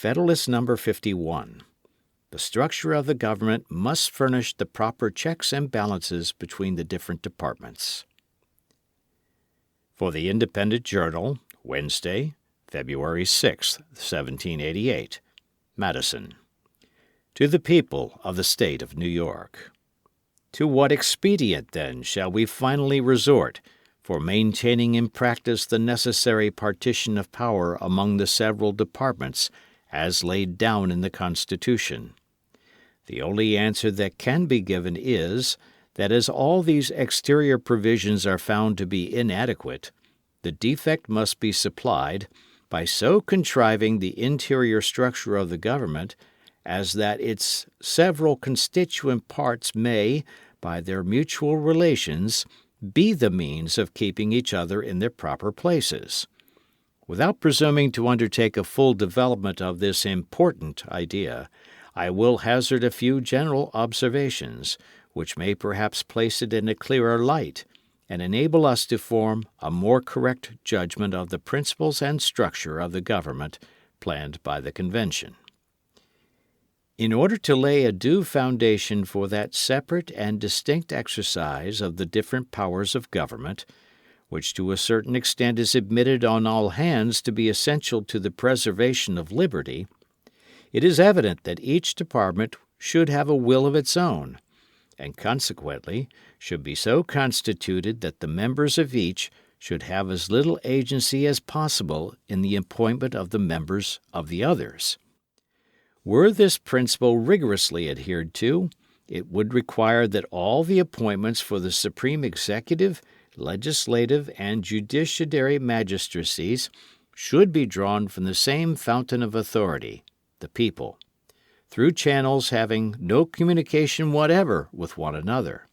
Federalist No. 51. The structure of the government must furnish the proper checks and balances between the different departments. For the Independent Journal, Wednesday, February 6, 1788. Madison. To the People of the State of New York. To what expedient, then, shall we finally resort for maintaining in practice the necessary partition of power among the several departments as laid down in the Constitution? The only answer that can be given is that as all these exterior provisions are found to be inadequate, the defect must be supplied by so contriving the interior structure of the government as that its several constituent parts may, by their mutual relations, be the means of keeping each other in their proper places. Without presuming to undertake a full development of this important idea, I will hazard a few general observations, which may perhaps place it in a clearer light, and enable us to form a more correct judgment of the principles and structure of the government planned by the Convention. In order to lay a due foundation for that separate and distinct exercise of the different powers of government, which to a certain extent is admitted on all hands to be essential to the preservation of liberty, it is evident that each department should have a will of its own, and consequently should be so constituted that the members of each should have as little agency as possible in the appointment of the members of the others. Were this principle rigorously adhered to, it would require that all the appointments for the supreme executive, legislative, and judiciary magistracies should be drawn from the same fountain of authority, the people, through channels having no communication whatever with one another.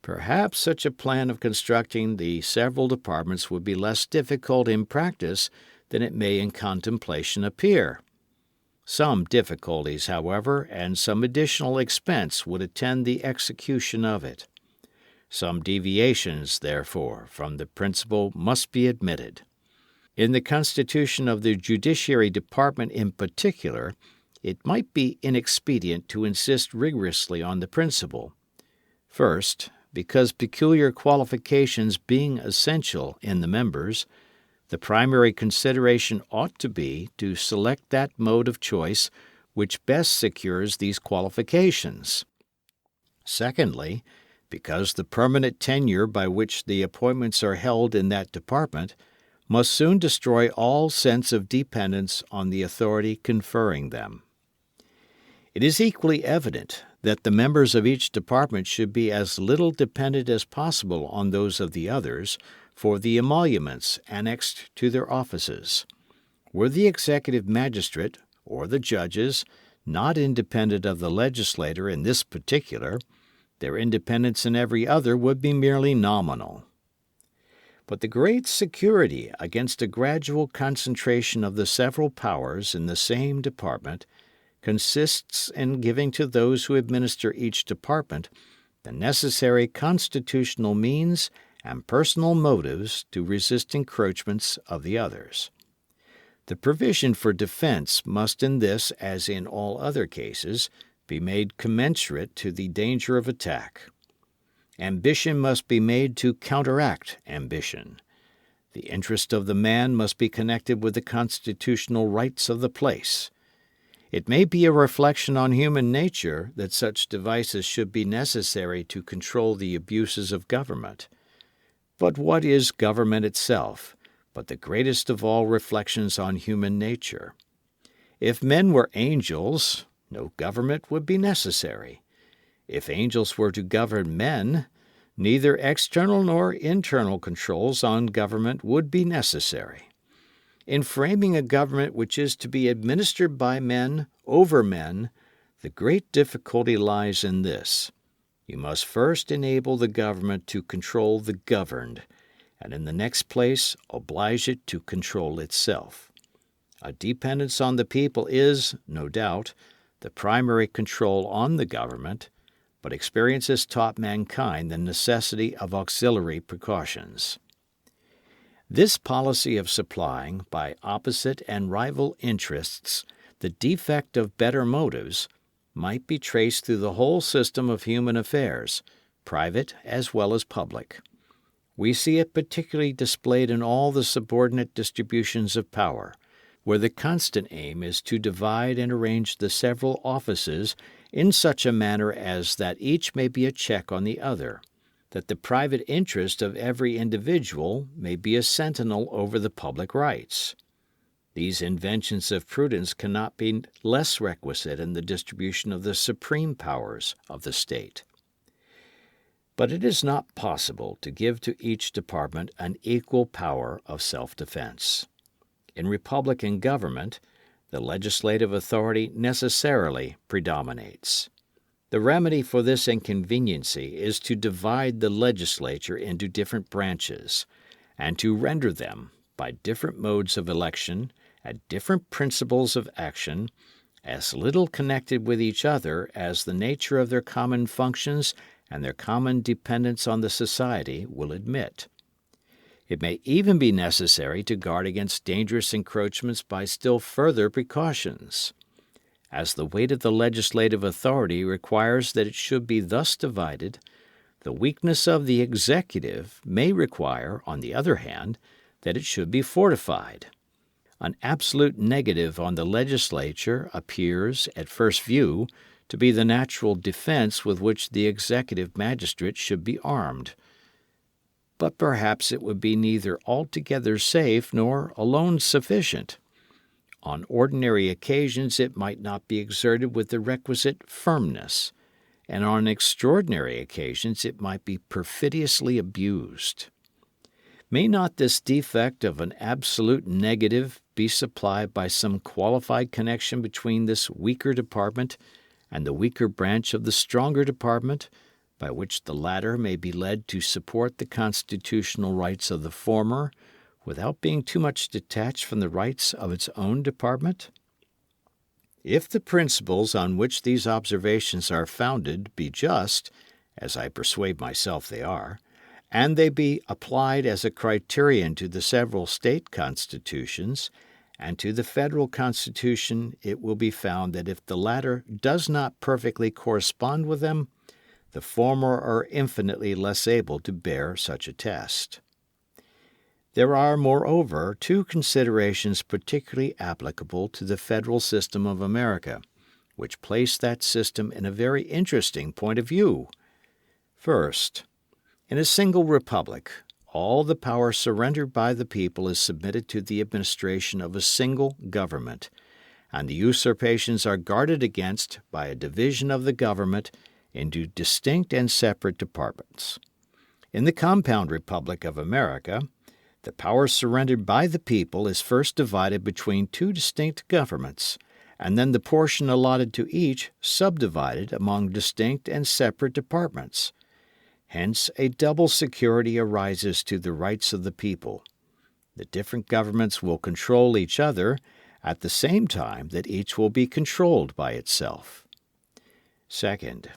Perhaps such a plan of constructing the several departments would be less difficult in practice than it may in contemplation appear. Some difficulties, however, and some additional expense would attend the execution of it. Some deviations, therefore, from the principle must be admitted. In the constitution of the Judiciary Department in particular, it might be inexpedient to insist rigorously on the principle. First, because peculiar qualifications being essential in the members, the primary consideration ought to be to select that mode of choice which best secures these qualifications. Secondly, because the permanent tenure by which the appointments are held in that department must soon destroy all sense of dependence on the authority conferring them. It is equally evident that the members of each department should be as little dependent as possible on those of the others for the emoluments annexed to their offices. Were the executive magistrate, or the judges, not independent of the legislator in this particular, their independence in every other would be merely nominal. But the great security against a gradual concentration of the several powers in the same department consists in giving to those who administer each department the necessary constitutional means and personal motives to resist encroachments of the others. The provision for defense must in this, as in all other cases, be made commensurate to the danger of attack. Ambition must be made to counteract ambition. The interest of the man must be connected with the constitutional rights of the place. It may be a reflection on human nature that such devices should be necessary to control the abuses of government. But what is government itself but the greatest of all reflections on human nature? If men were angels, no government would be necessary. If angels were to govern men, neither external nor internal controls on government would be necessary. In framing a government which is to be administered by men over men, the great difficulty lies in this. You must first enable the government to control the governed, and in the next place oblige it to control itself. A dependence on the people is, no doubt, the primary control on the government, but experience has taught mankind the necessity of auxiliary precautions. This policy of supplying, by opposite and rival interests, the defect of better motives, might be traced through the whole system of human affairs, private as well as public. We see it particularly displayed in all the subordinate distributions of power, where the constant aim is to divide and arrange the several offices in such a manner as that each may be a check on the other, that the private interest of every individual may be a sentinel over the public rights. These inventions of prudence cannot be less requisite in the distribution of the supreme powers of the state. But it is not possible to give to each department an equal power of self-defense. In republican government, the legislative authority necessarily predominates. The remedy for this inconveniency is to divide the legislature into different branches, and to render them, by different modes of election, at different principles of action, as little connected with each other as the nature of their common functions and their common dependence on the society will admit. It may even be necessary to guard against dangerous encroachments by still further precautions. As the weight of the legislative authority requires that it should be thus divided, the weakness of the executive may require, on the other hand, that it should be fortified. An absolute negative on the legislature appears, at first view, to be the natural defense with which the executive magistrate should be armed. But perhaps it would be neither altogether safe nor alone sufficient. On ordinary occasions it might not be exerted with the requisite firmness, and on extraordinary occasions it might be perfidiously abused. May not this defect of an absolute negative be supplied by some qualified connection between this weaker department and the weaker branch of the stronger department, by which the latter may be led to support the constitutional rights of the former, without being too much detached from the rights of its own department? If the principles on which these observations are founded be just, as I persuade myself they are, and they be applied as a criterion to the several state constitutions, and to the federal constitution, it will be found that if the latter does not perfectly correspond with them, the former are infinitely less able to bear such a test. There are, moreover, two considerations particularly applicable to the federal system of America, which place that system in a very interesting point of view. First, in a single republic, all the power surrendered by the people is submitted to the administration of a single government, and the usurpations are guarded against by a division of the government into distinct and separate departments. In the compound republic of America, the power surrendered by the people is first divided between two distinct governments, and then the portion allotted to each subdivided among distinct and separate departments. Hence a double security arises to the rights of the people. The different governments will control each other at the same time that each will be controlled by itself. Second,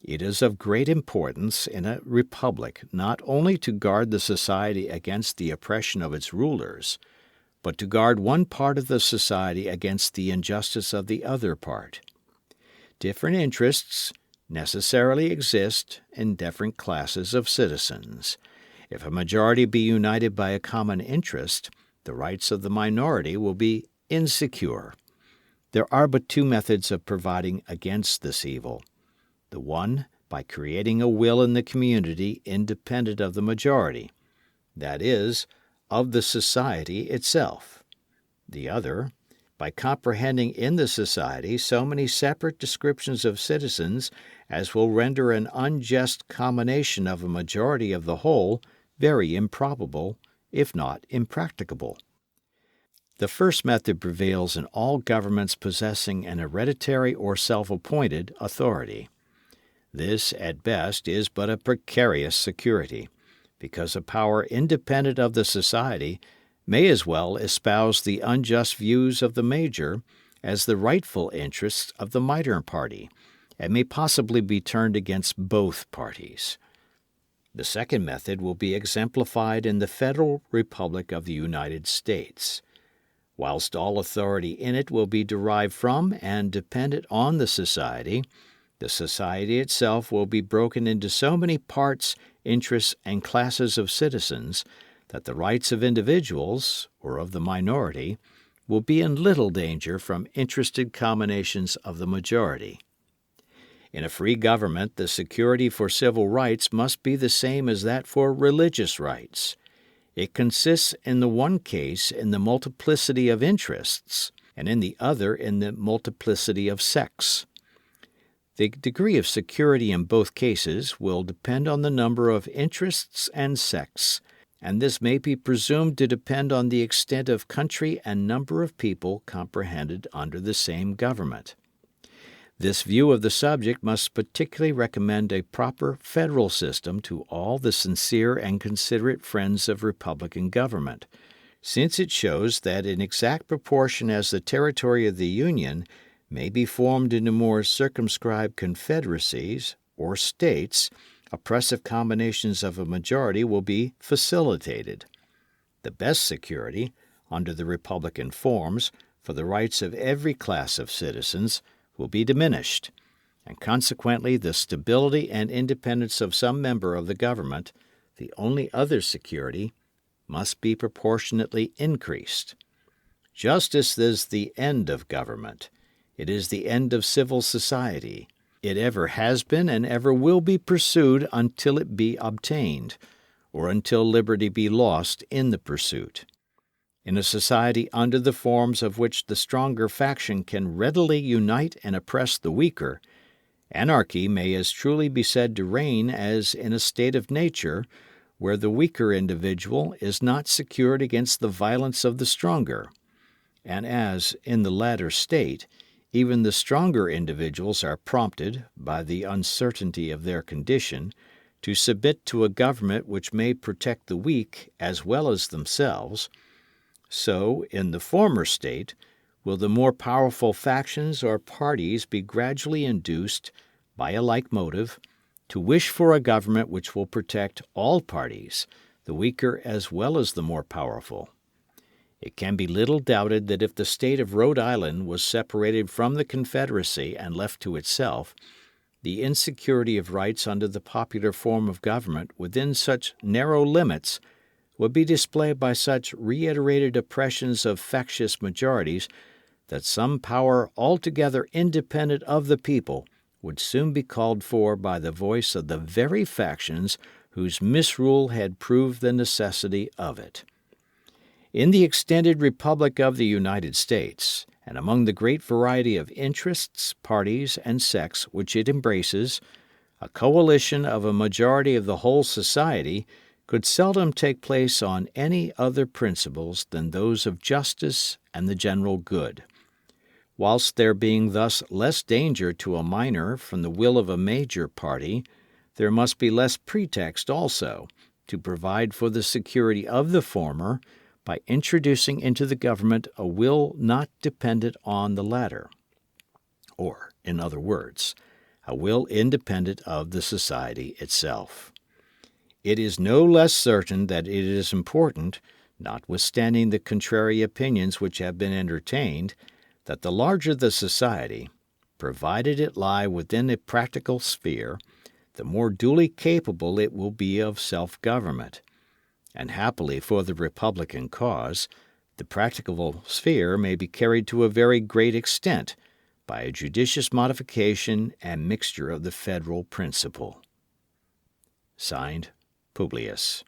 it is of great importance in a republic not only to guard the society against the oppression of its rulers, but to guard one part of the society against the injustice of the other part. Different interests necessarily exist in different classes of citizens. If a majority be united by a common interest, the rights of the minority will be insecure. There are but two methods of providing against this evil. The one, by creating a will in the community independent of the majority, that is, of the society itself. The other, by comprehending in the society so many separate descriptions of citizens as will render an unjust combination of a majority of the whole very improbable, if not impracticable. The first method prevails in all governments possessing an hereditary or self-appointed authority. This, at best, is but a precarious security, because a power independent of the society may as well espouse the unjust views of the major as the rightful interests of the minor party, and may possibly be turned against both parties. The second method will be exemplified in the Federal Republic of the United States. Whilst all authority in it will be derived from and dependent on the society itself will be broken into so many parts, interests, and classes of citizens that the rights of individuals, or of the minority, will be in little danger from interested combinations of the majority. In a free government, the security for civil rights must be the same as that for religious rights. It consists in the one case in the multiplicity of interests, and in the other in the multiplicity of sects. The degree of security in both cases will depend on the number of interests and sects, and this may be presumed to depend on the extent of country and number of people comprehended under the same government. This view of the subject must particularly recommend a proper federal system to all the sincere and considerate friends of republican government, since it shows that in exact proportion as the territory of the Union may be formed into more circumscribed confederacies, or states, oppressive combinations of a majority will be facilitated. The best security, under the republican forms, for the rights of every class of citizens will be diminished, and consequently the stability and independence of some member of the government, the only other security, must be proportionately increased. Justice is the end of government. It is the end of civil society. It ever has been and ever will be pursued until it be obtained, or until liberty be lost in the pursuit. In a society under the forms of which the stronger faction can readily unite and oppress the weaker, anarchy may as truly be said to reign as in a state of nature where the weaker individual is not secured against the violence of the stronger, and as, in the latter state, even the stronger individuals are prompted, by the uncertainty of their condition, to submit to a government which may protect the weak as well as themselves. So, in the former state, will the more powerful factions or parties be gradually induced, by a like motive, to wish for a government which will protect all parties, the weaker as well as the more powerful. It can be little doubted that if the state of Rhode Island was separated from the Confederacy and left to itself, the insecurity of rights under the popular form of government within such narrow limits would be displayed by such reiterated oppressions of factious majorities that some power altogether independent of the people would soon be called for by the voice of the very factions whose misrule had proved the necessity of it. In the extended Republic of the United States, and among the great variety of interests, parties, and sects which it embraces, a coalition of a majority of the whole society could seldom take place on any other principles than those of justice and the general good. Whilst there being thus less danger to a minor from the will of a major party, there must be less pretext also to provide for the security of the former by introducing into the government a will not dependent on the latter, or, in other words, a will independent of the society itself. It is no less certain that it is important, notwithstanding the contrary opinions which have been entertained, that the larger the society, provided it lie within a practical sphere, the more duly capable it will be of self-government. And happily for the Republican cause, the practicable sphere may be carried to a very great extent by a judicious modification and mixture of the federal principle. Signed, Publius.